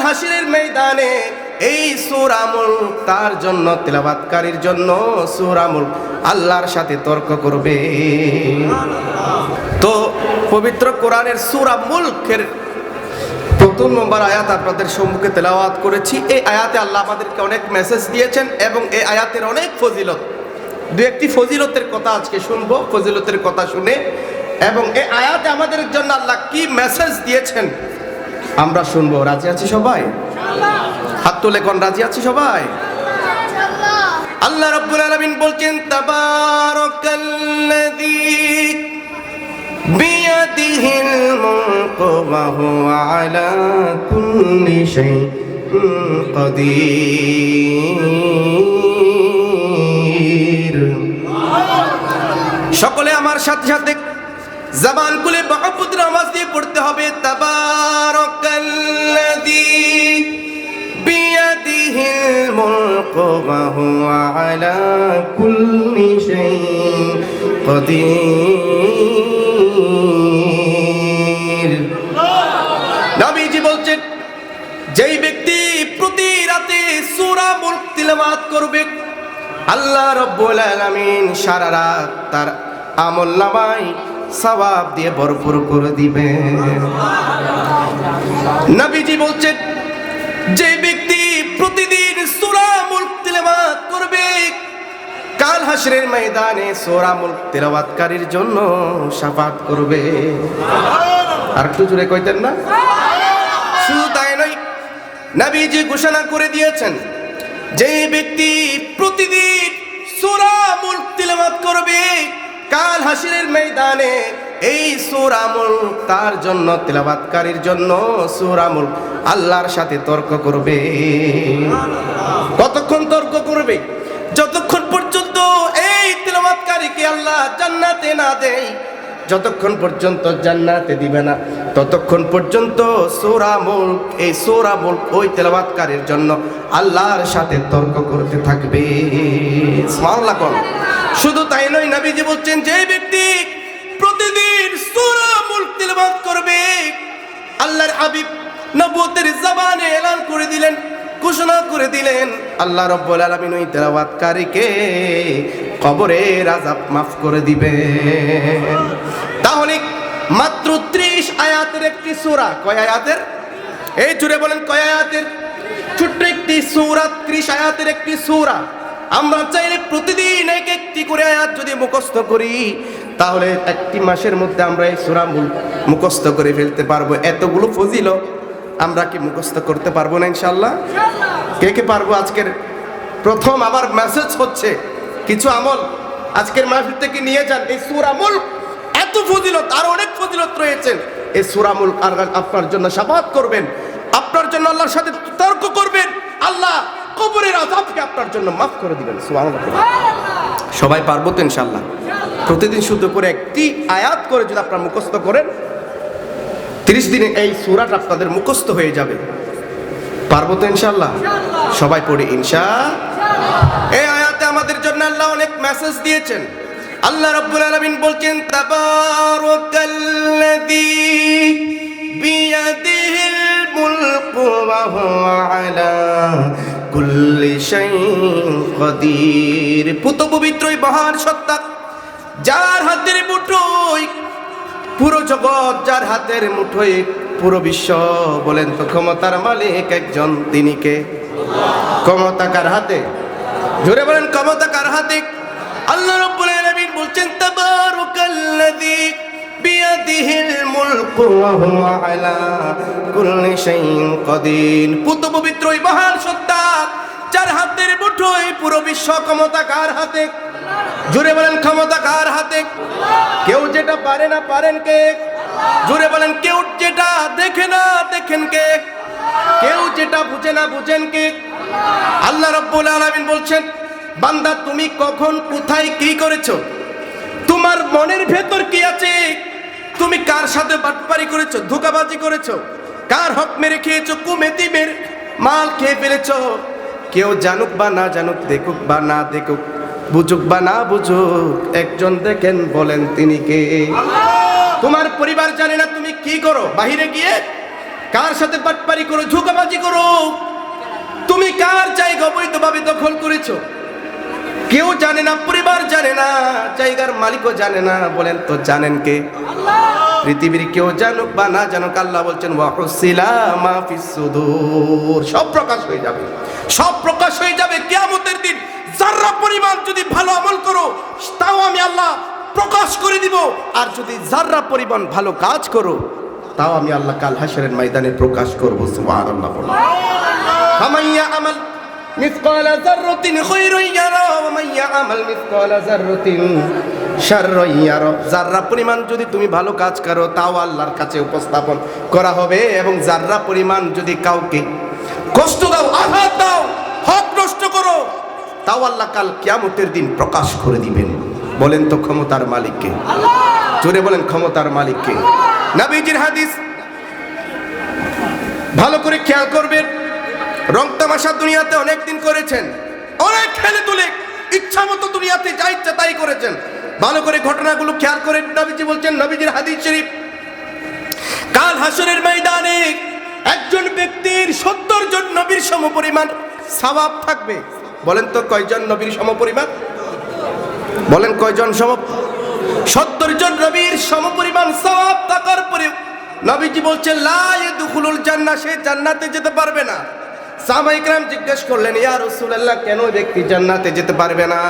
হাসরের ময়দানে এই সূরা মুলক তার জন্য, তিলাওয়াতকারীর জন্য সূরা মুলক আল্লাহর সাথে তর্ক করবে। তো পবিত্র কোরআনের সূরা মুলকের প্রথম নম্বর আয়াত আপনাদের সম্মুখে তেলাওয়াত করেছি। এই আয়াতে আল্লাহ আমাদেরকে অনেক মেসেজ দিয়েছেন এবং এই আয়াতের অনেক ফজিলত, দু একটি ফজিলতের কথা আজকে শুনবো। ফজিলতের কথা শুনে এবং এই আয়াতে আমাদের জন্য আল্লাহ কি মেসেজ দিয়েছেন আমরা শুনবো। রাজি আছি সবাই? হাত তুলে কোন রাজি আছি সবাই? আল্লাহ রাব্বুল আলামিন বলছেন, তাবারাকাল্লাযী বিয়াদিহিল মুলকু ওয়া হুয়া আলা কুল্লি শাইইন কাদির। সকলে আমার সাথে সাথে জবান খুলে মাহমুদের আওয়াজ দিয়ে পড়তে হবে, তাবারাকাল্লাযী বিয়াদিহিল মুলকু ওয়া হুয়া আলা কুল্লি শাইইন কাদির। নবীজি বলছেন, যেই ব্যক্তি প্রতি রাতে সূরা মুলক তিলাওয়াত করবে, আল্লাহ রাব্বুল আলামিন সারা রাত তার আমলনামায় সওয়াব দিয়ে ভরপুর করে দিবেন। নবীজি বলছেন, যে ব্যক্তি প্রতিদিন সূরা মুলক তিলাওয়াত করবে, কাল হাসরের ময়দানে সূরা মুলক তিলাওয়াতকারীর জন্য শাফাত করবে। আর একটু জোরে কইতেন না? শুধু তাই নয়, নবীজি ঘোষণা করে দিয়েছেন, যে ব্যক্তি প্রতিদিন সূরা মুলক তিলাওয়াত করবে, কাল হাসরের ময়দানে এই সূরা মুলক তার জন্য, তিলাওয়াতকারীর জন্য সূরা মুলক আল্লাহর সাথে তর্ক করবে। কতক্ষণ তর্ক করবে? যতক্ষণ পর্যন্ত এই তিলাওয়াতকারীকে আল্লাহ জান্নাতে না দেয়, যতক্ষণ পর্যন্ত জান্নাতে দিবে না, ততক্ষণ পর্যন্ত সূরা মুলক, এই সূরা মুলক ওই তিলাওয়াতকারীর জন্য আল্লাহর সাথে তর্ক করতে থাকবে। সুবহানাল্লাহ। শুধু তাই নয়, নবীজি বলছেন, যে ব্যক্তি প্রতিদিন সূরা মুলক তিলাওয়াত করবে, আল্লাহর হাবিব নবুয়তের জবানে এলান করে দিলেন, ঘোষণা করে দিলেন, আল্লাহ রাব্বুল আলামিন ওই তিলাওয়াতকারীকে কবরের আযাব মাফ করে দিবেন। তাহলে মাত্র 30 আয়াতের একটি সূরা, কয় আয়াতের? এই জুড়ে বলেন কয় আয়াতের? ছোট্ট একটি সূরা, 30 আয়াতের একটি সূরা। আমরা চাইলে প্রতিদিন এক একটি করে আয়াত যদি মুখস্থ করি, তাহলে একটি মাসের মধ্যে আমরা এই সূরা মুখস্থ করে ফেলতে পারবো। এতগুলো ফজিলত আমরা কি মুখস্থ করতে পারবো না ইনশাআল্লাহ? কে কে পারবো? আজকের প্রথম আমার মেসেজ হচ্ছে, কিছু আমল আজকের মাহফিল থেকে নিয়ে যান। এই সূরা মুলক এত ফজিলত, আর অনেক ফজিলত রয়েছে। এই সূরা মুলক আপনার জন্য শাফাত করবেন, আপনার জন্য আল্লাহর সাথে তর্ক করবেন, আল্লাহ কবরের আযাবকে আপনার জন্য মাফ করে দিবেন। সুবহানাল্লাহ। সবাই পারবো তো ইনশাআল্লাহ? প্রতিদিন শুদ্ধ করে একটি আয়াত করে যদি আপনারা মুখস্থ করেন, 30 দিনে এই সূরাটা আপনাদের মুখস্থ হয়ে যাবে। পারবো তো ইনশাআল্লাহ? সবাই পড়ে ইনশাআল্লাহ। এই আয়াতে আমাদের জন্য আল্লাহ অনেক মেসেজ দিয়েছেন। আল্লাহ রাব্বুল আলামিন বলছেন, তাবারাকাল্লাযী বিয়াদিহিল মুলকু ওয়া হুয়া আলা কুল্লি শাইইন কাদির। পুত পবিত্রই মহান সত্তা, যার হাতের মুঠোয় পুরো জগৎ, যার হাতের মুঠোয় পুরো বিশ্ব। বলেন তো ক্ষমতার মালিক একজন, তিনি কে? ক্ষমতা কার হাতে? জোরে বলেন, ক্ষমতা কার হাতে? আল্লাহ রাব্বুল আলামিন বলছেন, তাবারাকাল্লাযী বিয়াদিহিল মুলকু ওয়া হুয়া আলা কুল্লি শাইইন কাদির। পুত পবিত্র ওই মহান সত্তা, যার হাতের মুঠোয় পুরো বিশ্ব। ক্ষমতা কার হাতে? জোরে বলেন, ক্ষমতা কার হাতে? কেউ যেটা পারে না, পারেন কে? জোরে বলেন, কেউ যেটা দেখে না, দেখেন কে? কেউ যেটা বুঝে না, বুঝেন কে? আল্লাহ রাব্বুল আলামিন বলছেন, বান্দা তুমি কখন কোথায় কি করেছো, তোমার মনের ভেতর কি আছে, তুমি কার সাথে বাটপারি করেছো, ধোঁকাবাজি করেছো, কার হক মেরে খেয়েছো, কুমেতিমের মাল খেয়ে ফেলেছো, কেউ জানুক বা না জানুক, দেখুক বা না দেখুক, বুঝুক বা না বুঝুক, একজন দেখেন, বলেন তিনি কে? তোমার পরিবার জানে না তুমি কি করো, বাহিরে গিয়ে কার সাথে পাটপারি করো, ঝুঁকাবাজি করো? তুমি কার জায়গা অবৈধভাবে দখল করেছো? কেউ জানে না, পরিবার জানে না, জায়গার মালিকও জানে না। বলেন তো জানেন কে? পৃথিবীর কেউ জানুক বা না জানুক, আল্লাহ বলছেন ওয়াহুসিলা মা ফিস সুদূর, সব প্রকাশ হয়ে যাবে, সব প্রকাশ হয়ে যাবে কিয়ামতের দিন। যারা পরিমাণ যদি ভালো আমল করো তাও আমি আল্লাহ প্রকাশ করে দিব, আর যদি যারা পরিমাণ ভালো কাজ করো তাও আমি আল্লাহ কাল হাশরের ময়দানে প্রকাশ করব। সুবহানাল্লাহ। ফামাইয়া আমাল মিসকালা যাররাতিন খায়রান ইয়ারা ওয়া মাইয়া আমাল মিসকালা যাররাতিন শাররান ইয়ারা। যারা পরিমাণ যদি তুমি ভালো কাজ করো তাও আল্লাহর কাছে উপস্থাপন করা হবে, এবং যারা পরিমাণ যদি কাউকে কষ্ট দাও, আঘাত দাও, হক নষ্ট করো, তাও আল্লাহ কাল কিয়ামতের দিন প্রকাশ করে দিবেন। বলেন তো ক্ষমতার মালিক কে? জোরে বলেন ক্ষমতার মালিক কে? নবীজির হাদিস ভালো করে খেয়াল করবেন। রং তামাশা দুনিয়াতে অনেক দিন করেছেন, অনেক খেলে তুলে ইচ্ছা মতো দুনিয়াতে যা ইচ্ছা তাই করেছেন। ভালো করে ঘটনাগুলো খেয়াল করেন। নবীজি বলছেন, নবীজির হাদিস শরীফ, কাল হাসরের ময়দানে একজন ব্যক্তির 70 জন নবীর সমপরিমাণ সওয়াব থাকবে। বলেন তো কয়জন নবীর সমপরিমাণ? বলেন কয়জন? 70 জন নবীর সমপরিমাণ সওয়াব থাকার পরে নবীজি বলছেন লা ইয়াদখুলুল জান্নাহ, সে জান্নাতে যেতে পারবে না। সাহাবায়ে কেরাম জিজ্ঞেস করলেন, ইয়া রাসূলুল্লাহ, কেন ব্যক্তি জান্নাতে যেতে পারবে না?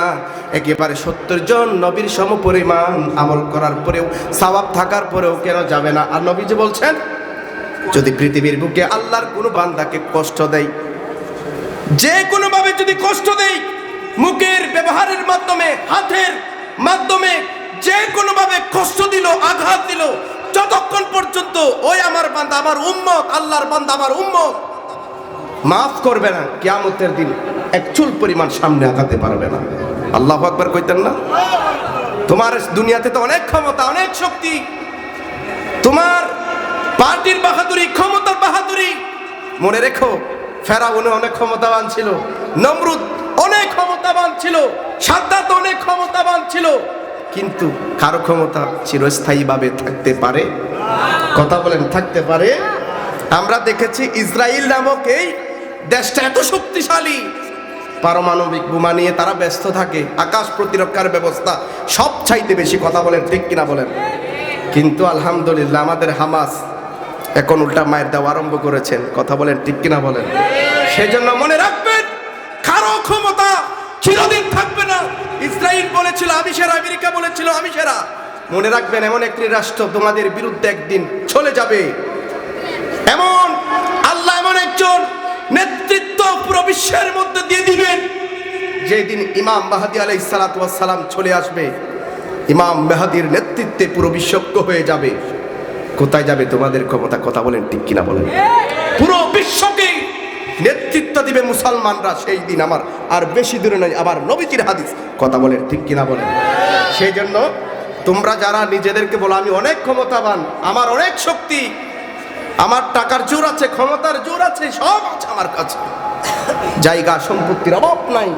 একেবারে 70 জন নবীর সমপরিমাণ আমল করার পরেও, সওয়াব থাকার পরেও কেন যাবে না? আর নবীজি বলছেন, যদি পৃথিবীর বুকে আল্লাহর কোনো বান্দাকে কষ্ট দেয়, যে কোনো ভাবে যদি কষ্ট দেয়, মুখের ব্যবহারের মাধ্যমে, হাতের মাধ্যমে, যে কোনো ভাবে কষ্ট দিল, আঘাত দিল, যতক্ষণ পর্যন্ত ওই আমার বান্দা, আমার উম্মত, আল্লাহর বান্দা আমার উম্মত মাফ করবে না, কিয়ামতের দিন এক চুল পরিমাণ সামনে আগাতে পারবে না। আল্লাহু আকবার কইতেন না? তোমার দুনিয়াতে তো অনেক ক্ষমতা, অনেক শক্তি, তোমার পার্টির বাহাদুরি, ক্ষমতার বাহাদুরি। মনে রেখো, ফেরাউন অনেক ক্ষমতাবান ছিল, নমরুদ অনেক ক্ষমতাবান ছিল, সাদ্দাত অনেক ক্ষমতাবান ছিল, কিন্তু কারো ক্ষমতা চিরস্থায়ীভাবে থাকতে পারে? কথা বলেন, থাকতে পারে? আমরা দেখেছি ইসরায়েল নামক এই দেশটা এত শক্তিশালী, পারমাণবিক বোমা নিয়ে তারা ব্যস্ত থাকে, আকাশ প্রতিরক্ষার ব্যবস্থা সব চাইতে বেশি। কথা বলেন, ঠিক কিনা বলেন? কিন্তু আলহামদুলিল্লাহ আমাদের হামাস এখন উল্টা মায়ের দেওয়া আরম্ভ করেছেন। কথা বলেন, ঠিক কিনা বলেন? সেজন্য মনে রাখবেন, কারো ক্ষমতা চিরদিন থাকবে না। ইসরায়েল বলেছিল আমি সেরা, আমেরিকা বলেছিল আমি সেরা। মনে রাখবেন, এমন একটি রাষ্ট্র তোমাদের বিরুদ্ধে একদিন চলে যাবে। এমন আল্লাহ এমন একজন নেতৃত্ব পুরো বিশ্বের মধ্যে দিয়ে দিবেন, যেদিন ইমাম মাহদী আলাইহিস সালাতু ওয়াস সালাম চলে আসবে, ইমাম মাহদীর নেতৃত্বে পুরো বিশ্বজ্ঞ হয়ে যাবে। কোথায় যাবে তোমাদের ক্ষমতা? কথা বলেন, ঠিক কিনা বলেন? পুরো বিশ্বকে নেতৃত্ব দিবে মুসলমানরা সেই দিন। আমার আর বেশি দূরে নয়, আবার নবীজির হাদিস। কথা বলেন, ঠিক কিনা বলেন? সেই জন্য তোমরা যারা নিজেদেরকে বলো আমি অনেক ক্ষমতাবান, আমার অনেক শক্তি, আমার টাকার জোর আছে, ক্ষমতার জোর আছে, সব আছে আমার কাছে, জায়গা সম্পত্তির অভাব নাই,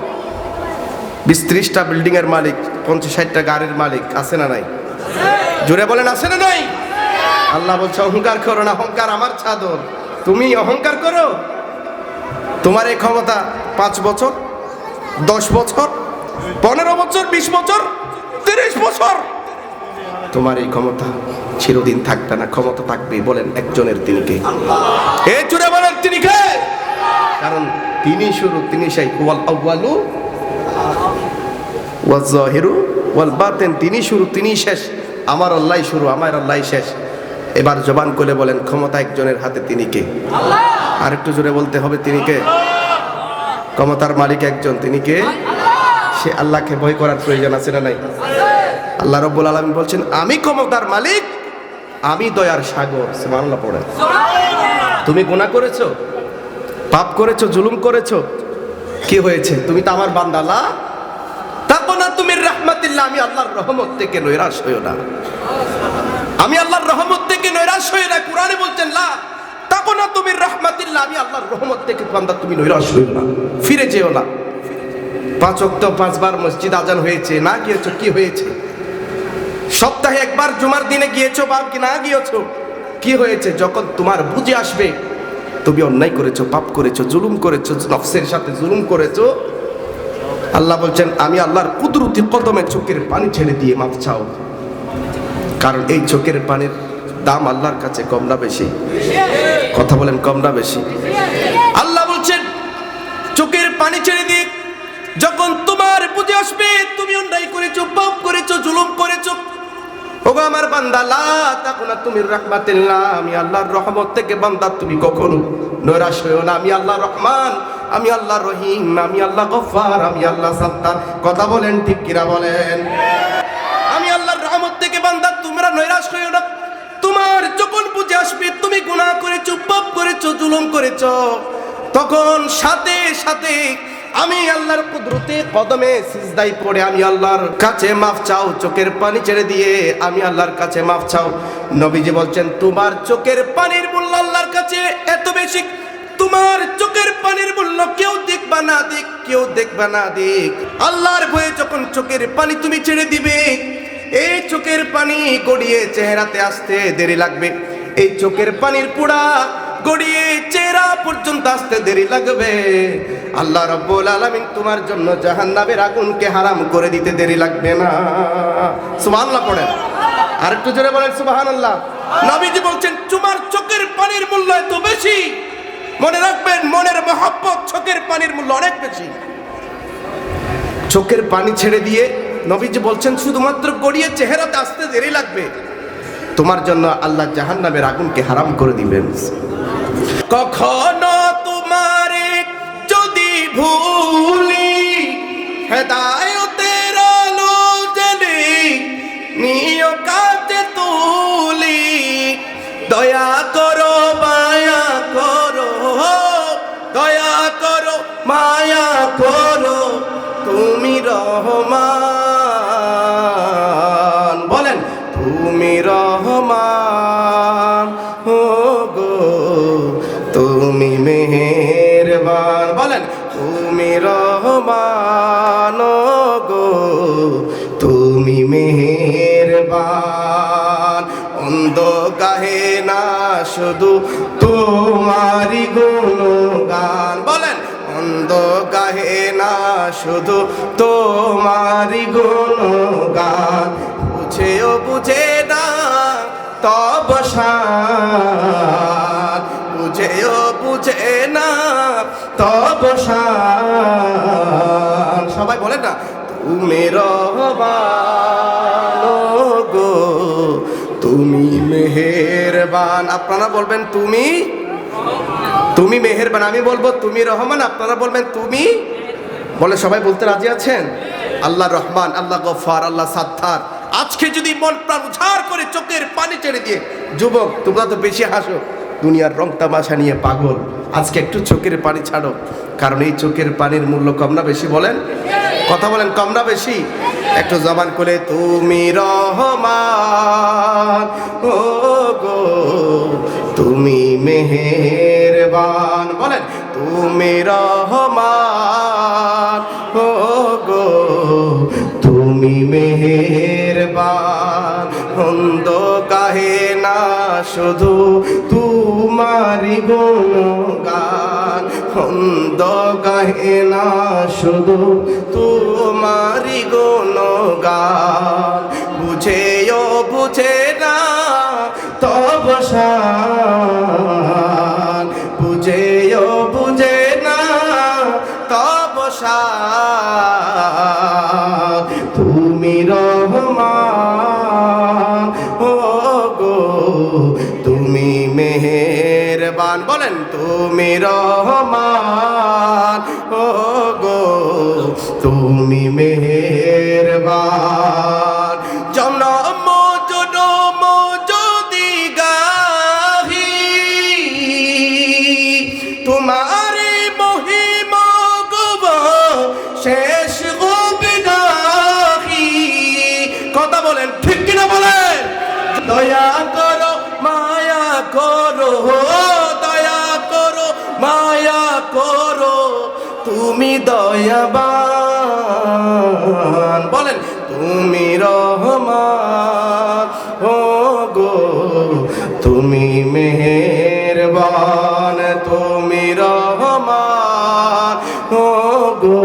20-30টা বিল্ডিং এর মালিক, 50-60টা গাড়ির মালিক, আছে না নাই? জোরে বলেন, আছে না নাই? আল্লাহ বলছে অহংকার করো না, অহংকার আমার চাদর। তুমি অহংকার করো, তোমার এই ক্ষমতা 5 বছর, 10 বছর, 15 বছর, 20 বছর, 30 বছর, তোমার এই ক্ষমতা চিরদিন থাকবে না। ক্ষমতা থাকবে, বলেন একজনের, তিনি কে? এই জোরে বলেন, তিনি কে? কারণ তিনি শুরু, তিনি সেই ওয়াল আউয়ালু ওয়াজ জাহিরু ওয়াল বাতিন, তিনি শুরু, তিনি শেষ। আমার আল্লাহই শুরু, আমার আল্লাহই শেষ। এবার জবান করে বলেন, ক্ষমতা একজনের হাতে, তিনি কে? আর একটু জোরে বলতে হবে, তিনি কে? ক্ষমতার মালিক একজন, তিনি কে? সে আল্লাহকে ভয় করার প্রয়োজন আছে না নাই? আল্লাহ রাব্বুল আলামিন বলছেন আমি ক্ষমতার মালিক, আমি দয়ার সাগর। সুবহানাল্লাহ পড়েন। তুমি গুনাহ করেছো, পাপ করেছো, জুলুম করেছো, কি হয়েছে? তুমি তো আমার বান্দা। লা তাকুনা তুমির রাহমাতিল্লাহ, আমি আল্লাহর রহমত থেকে নৈরাশ হইও না, আমি আল্লাহর রহমত থেকে নৈরাশ হইও না। কুরআনে বলছেন লা তাকুনা তুমির রাহমাতিল্লাহ, আমি আল্লাহর রহমত থেকে বান্দা তুমি নৈরাশ হইও না, ফিরে যেও না। 5 ওয়াক্ত 5 বার মসজিদ আজান হয়েছে, না গিয়েছো, কি হয়েছে? সপ্তাহে একবার জুমার দিনে গিয়েছো বা কি না গিয়েছো? কি হয়েছে? যখন তোমার বুঝে আসবে তুমি অন্যায় করেছো, পাপ করেছো, জুলুম করেছো, নফসের সাথে জুলুম করেছো, আল্লাহ বলছেন আমি আল্লাহর কুদরতি কদমে চোখের পানি ছেড়ে দিয়ে মাফ চাও। কারণ এই চোখের পানির দাম আল্লাহর কাছে কম না বেশি? কথা বলেন, কম না বেশি? আল্লাহ বলছেন চোখের পানি ছেড়ে দিয়ে যখন তোমার বুঝে আসবে তুমি অন্যায় করেছো, পাপ করেছো, জুলুম করেছো, ওগো আমার বান্দা লা তাকুনা তুমি রাহমাতিল্লাহ, আমি আল্লাহর রহমত থেকে বান্দা তুমি কখনো নৈরাশ হইও না। আমি আল্লাহ রহমান, আমি আল্লাহ রহিম, আমি আল্লাহ গফফার, আমি আল্লাহ সাত্তার। কথা বলেন ঠিক কিনা বলেন? আমি আল্লাহর রহমত থেকে বান্দা তোমরা নৈরাশ হইও না। তোমার যখন বুঝে আসবে তুমি গুনাহ করেছো, পাপ করেছো, জুলুম করেছো, তখন সাথে সাথে আমি আল্লাহর কুদরতে কদমে সিজদায় পড়ে আমি আল্লাহর কাছে মাফ চাও। চোখের পানি ছেড়ে দিয়ে আমি আল্লাহর কাছে মাফ চাও। নবীজি বলছেন তোমার চোখের পানির মূল্য আল্লাহর কাছে এত বেশি, তোমার চোখের পানির মূল্য কেউ দেখবা না দেখ, কেউ দেখবা না দেখ, আল্লাহর ভয়ে যখন চোখের পানি তুমি ছেড়ে দিবে, এই চোখের পানি গড়িয়ে চেহারাতে আসতে দেরি লাগবে। এই চোখের পানির পুরা গড়িয়ে চেহারা পর্যন্ত আসতে দেরি লাগবে। আল্লাহ রাব্বুল আলামিন তোমার জন্য জাহান্নামের আগুনকে হারাম করে দিতে দেরি লাগবে না। সুবহানাল্লাহ পড়েন, আরেকটু জোরে বলেন সুবহানাল্লাহ। নবীজি বলছেন তোমার চোখের পানির মূল্য এত বেশি, মনে রাখবেন মনের মহব্বত চোখের পানির মূল্য অনেক বেশি। চোখের পানি ছেড়ে দিয়ে নবীজি বলছেন শুধুমাত্র গড়িয়ে চেহারাতে আসতে দেরি লাগবে, তোমার জন্য আল্লাহ জাহান্নামের আগুনকে হারাম করে দিবেন। কখনো তোমারে যদি ভুলি হেদায়েতের আলো জ্বেলে নিও কাছে তুলি, দয়া করো মায়া করো, দয়া করো মায়া করো, তুমি রহমান। বলেন তুমি রহমান, ও গো তুমি মেহেরবান। বলেন তুমি রহমান, ও গো তুমি মেহেরবান। অন্ধ গাহে না শুধু তোমারি গুণগান। বলেন অন্ধ গাহে না শুধু তোমারি গুণগান, বুঝেও বুঝে না তব শান, বুঝেও বুঝে না তব শান। সবাই বলেন না তুমি রহমান, ও গো তুমি মেহেরবান। আপনারা বলবেন তুমি তুমি মেহেরবান, আমি বলবো তুমি রহমান, আপনারা বলবেন তুমি। বলে সবাই বলতে রাজি আছেন? আল্লাহ রহমান, আল্লাহ গফফার, আল্লাহ সাত্তার। আজকে যদি মন প্রাণ উজাড় করে চোখের পানি ছেড়ে দিয়ে, যুবক তোমরা তো বেশি হাসো, দুনিয়ার রং তামাশা নিয়ে পাগল, আজকে একটু চোখের পানি ছাড়ো, কারণ এই চোখের পানির মূল্য কম না বেশি? বলেন, কথা বলেন, কম না বেশি? একটু জবান করে তুমি রহমান, ও গো তুমি মেহেরবান। বলেন তুমি রহমান, ও গো তুমি মেহেরবান। অন্ধ গাহে না শুধু তোমারি গুণগান, অন্ধ গাহে না শুধু তোমারি গুণগান, বুঝেও বুঝে না তব শান, বুঝেও বুঝে না তব শান। তুমি রহমান, ও গো তুমি মেহেরবান। বলেন তুমি রহমান, ও গো তুমি মেহেরবান। জনম জনম যদি গাহি তোমার মহিমা গো শেষ হবে নাহি। কথা বলেন ঠিক কিনা বলেন? দয়া করো মায়া করো, দয়া করো মায়া করো, তুমি দয়াবান। বলেন তুমি রহমান, ও গো তুমি তুমি মেহেরবান তুমি রহমান ও গো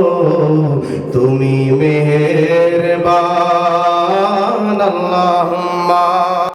তুমি মেহেরবান আল্লাহুম্মা